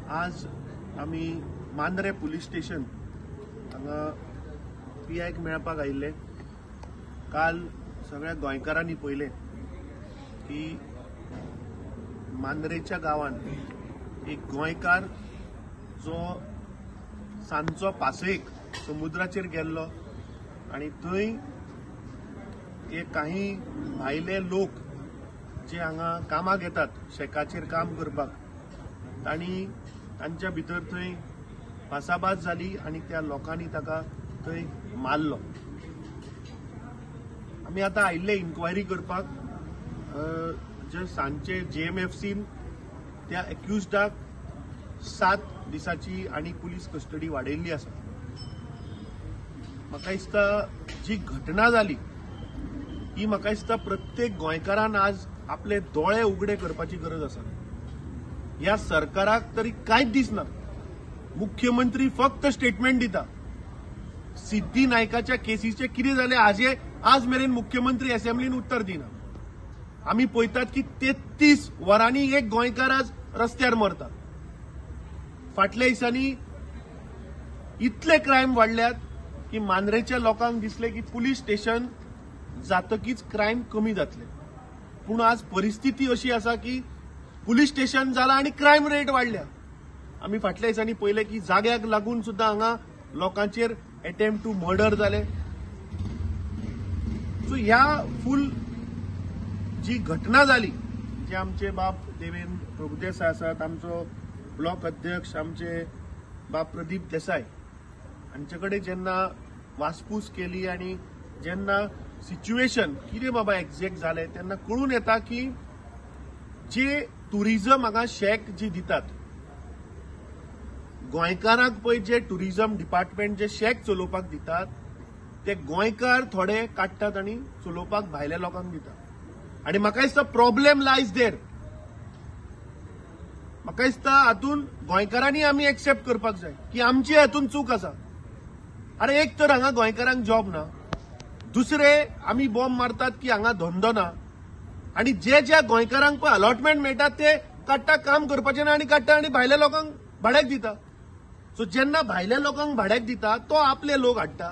आज आम्ही Mandrem police station हांगा PIक मेळपाक आयिल्ले। काल सगळ्या गोंयकारांनी पळयले की मांद्रेच्या गावात एक गोंयकार जो सांजचो पासयेक समुद्राचेर गेल्लो आणि थंय एक काही भायले लोक जे हांगा कामाक येतात शेकाचेर काम करपाक तांच्या भितर थंय भासाभास जाली आणि त्या लोकांनी ताका थंय मारलो। आमी आतां आयिल्ले इन्क्वायरी करपाक जे सांजचे JMFCन त्या एक्युज्डाक 7 दिसाची आणि पुलीस कस्टडी वाडयल्ली आसा। म्हाका दिसता जी घटना जाली ही म्हाका दिसता प्रत्येक गोंयकारान आज आपले दोळे उगडे करपाची गरज आसा। ह्या सरकाराक तरी कांयच दिसना। मुख्यमंत्री फक्त स्टेटमेंट दिता। सिद्धी नायकाच्या केसीचे कितें जालें आज मेरेन मुख्यमंत्री असेंब्लीन उत्तर दिना। आमी पळयतात की 33 वरांनी एक गोंयकार आज रस्त्यार मरता। फाटल्या दिसांनी इतले क्रायम वाडल्यात की मांद्रेच्या लोकांक दिसले की पुलीस स्टेशन जातकीच क्रायम कमी जातले, पूण आज परिस्थिती अशी आसा की पुलीस स्टेशन जाला आणि क्रायम रेट वाडल्या। आमी फाटल्या दिसांनी पळयले की जाग्याक लागून सुद्धा हांगा लोकांचेर अटेम्प्ट टू मर्डर जाले। सो ह्या फुल जी घटना जाली, जे आमचे बाब देवेंद्र प्रभुदेसाय आसात, आमचो ब्लॉक अध्यक्ष आमचे बाब प्रदीप देसाय, हांचे कडेन जेन्ना वासपूस केली आणि जेन्ना सिच्युएशन कितें बाबा एक्झॅक्ट जालें तेन्ना कळून येता की जे टुरिझम हांगा शेक जी दितात, गोंयकारांक पळय जे टुरिझम डिपार्टमेंट जे शेक चलोवपाक दितात ते गोंयकार थोडे काडटात आणि चलोवपाक भायल्या लोकांक दितात। आणि म्हाका दिसता प्रॉब्लेम लायज देर। म्हाका दिसता हातून गोंयकारांनी आमी एक्सेप्ट करपाक जाय की आमची हातून चूक आसा। अरे एक तर हांगा गोंयकारांक जॉब ना, दुसरे आमी बॉम्ब मारतात की हांगा धंदो ना, आणि जे ज्या गोंयकारांक पळय अलॉटमेंट मेळटा ते काडटा काम करपाचें ना आणि काडटा आणि भायल्या लोकांक भाड्याक दिता। सो जेन्ना भायल्या लोकांक भाड्याक दिता तो आपले लोक हाडटा,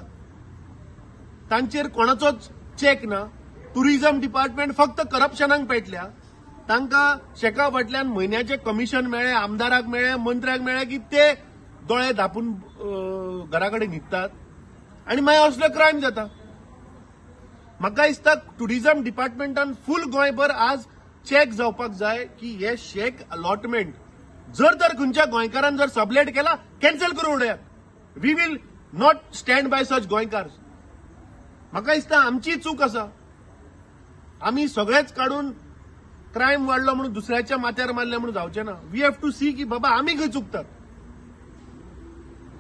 तांचेर कोणाचोच चेक ना। टुरिझम डिपार्टमेंट फक्त करप्शनाक पेटल्या। तांकां शेका फाटल्यान म्हयन्याचे कमिशन मेळ्ळे, आमदाराक मेळ्ळे, मंत्र्याक मेळ्ळे की ते दोळे धापून घरा कडेन न्हिदतात आणि मागीर असलो क्रायम जाता। म्हाका दिसता टुरिझम डिपार्टमेंटान फुल गोंयभर आज चेक जावपाक जाय की हे शेक अलॉटमेंट जर तर खंयच्या गोंयकारान जर सबलेट केला कॅन्सल करून उडयात। We will not stand by such गोंयकार। म्हाका दिसता आमची चूक आसा। आमी सगळेच काडून क्रायम वाडलो म्हणून दुसऱ्याच्या माथ्यार मारले म्हणून जावचें ना। वी हॅव टू सी की बाबा आमी खंय चुकतात।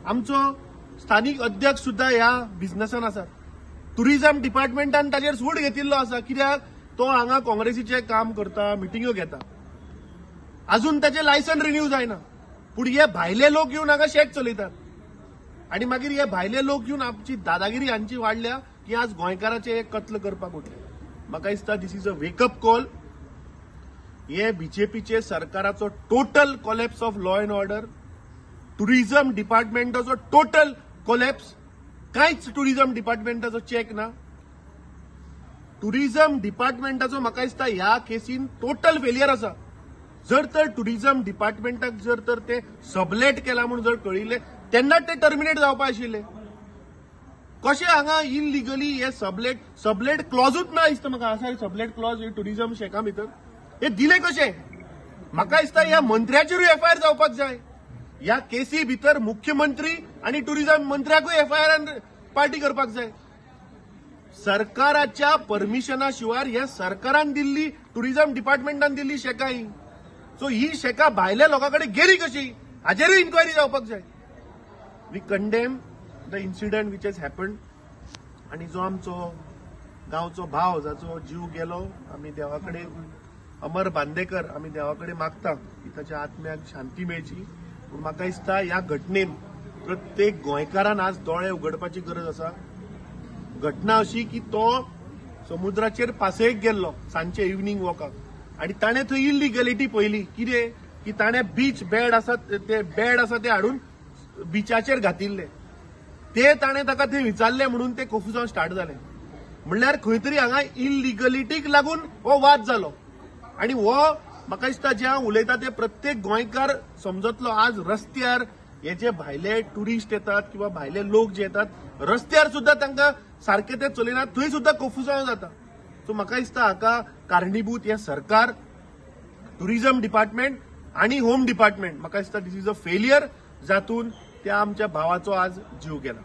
आमचो स्थानिक अध्यक्ष सुद्धा ह्या बिझनेसान आसा। टुरिझम डिपार्टमेंटान ताचेर सूट घेतिल्लो आसा, कित्याक तो हांगा काँग्रेसीचे काम करता, मिटिंग्यो घेता। अजून ताचे लायसन रिन्यू जायना, पूण हे भायले लोक येवन हांगा शेक चलयतात आणि मागीर हे भायले लोक येवन आमची दादागिरी हांची वाडल्या की आज गोंयकाराचे एक कत्ल करपाक उठले। म्हाका दिसता this is a wake up call. हे BJPचे सरकाराचो total collapse of law and order, tourism डिपार्टमेंटाचो टोटल कोलॅप्स। कांयच टुरिझम डिपार्टमेंटाचो चेक ना। टुरिझम डिपार्टमेंटाचो म्हाका दिसता ह्या केसीन टोटल फेलियर आसा। जर तर टुरिझम डिपार्टमेंटाक जर तर ते सबलेट केला म्हणून जर कळिल्ले तेन्ना ते टर्मिनेट जावपा आशिल्ले। कशें हांगा इलिगली हे सबलेट क्लॉजूच ना दिसता म्हाका। आसा सबलेट क्लॉज टुरिझम शेका भितर हे दिले कशें? म्हाका दिसता ह्या मंत्र्याचेरूय FIR जावपाक जाय। ह्या केसी भितर मुख्यमंत्री आणि टुरिझम मंत्र्याकूय FIR पार्टी करपाक जाय। सरकाराच्या परमिशना शिवाय ह्या सरकारान दिल्ली, टुरिझम डिपार्टमेंटान दिल्ली शेका ही। सो ही शेका भायल्या लोकांकडे गेली कशी हाचेरूय इन्क्वायरी जावपाक जाय। We condemn the incident which has happened. आणि जो आमचो गांवचो भाव जाचो जीव गेलो, आमी देवाकडे अमर बांदेकर आमी देवाकडे मागता की ताच्या आत्म्याक शांती मेळची। पूण म्हाका दिसता ह्या घटनेन प्रत्येक गोंयकारान आज दोळे उगडपाची गरज आसा। घटना अशी की तो समुद्राचेर पासयेक गेल्लो सांजचे इव्हनिंग वॉकाक आणि ताणें थंय इलिगॅलिटी पळयली। कितें की ताणे बीच बेड आसा ते हाडून बिचाचेर घातिल्ले ते ताणे ताका थंय विचारले म्हणून ते कॉफू जावन स्टार्ट जालें. म्हणल्यार खंय तरी हांगा इलिगलिटीक लागून हो वाद जालो आनी हो म्हाका दिसता जे हांव उलयता ते प्रत्येक गोंयकार समजतलो. आज रस्त्यार हे जे भायले टुरिस्ट येतात किंवा भायले लोक जे येतात रस्त्यार सुद्धा तांकां सारखे ते चलयनात, थंय सुद्धा कॉफुजांव जाता. सो म्हाका दिसता हाका कारणीभूत हे सरकार, टुरिझम डिपार्टमेंट आणि होम डिपार्टमेंट. म्हाका दिसता दिस इज अ फेलियर जातून त्या आमच्या भावाचो आज जीव गेला.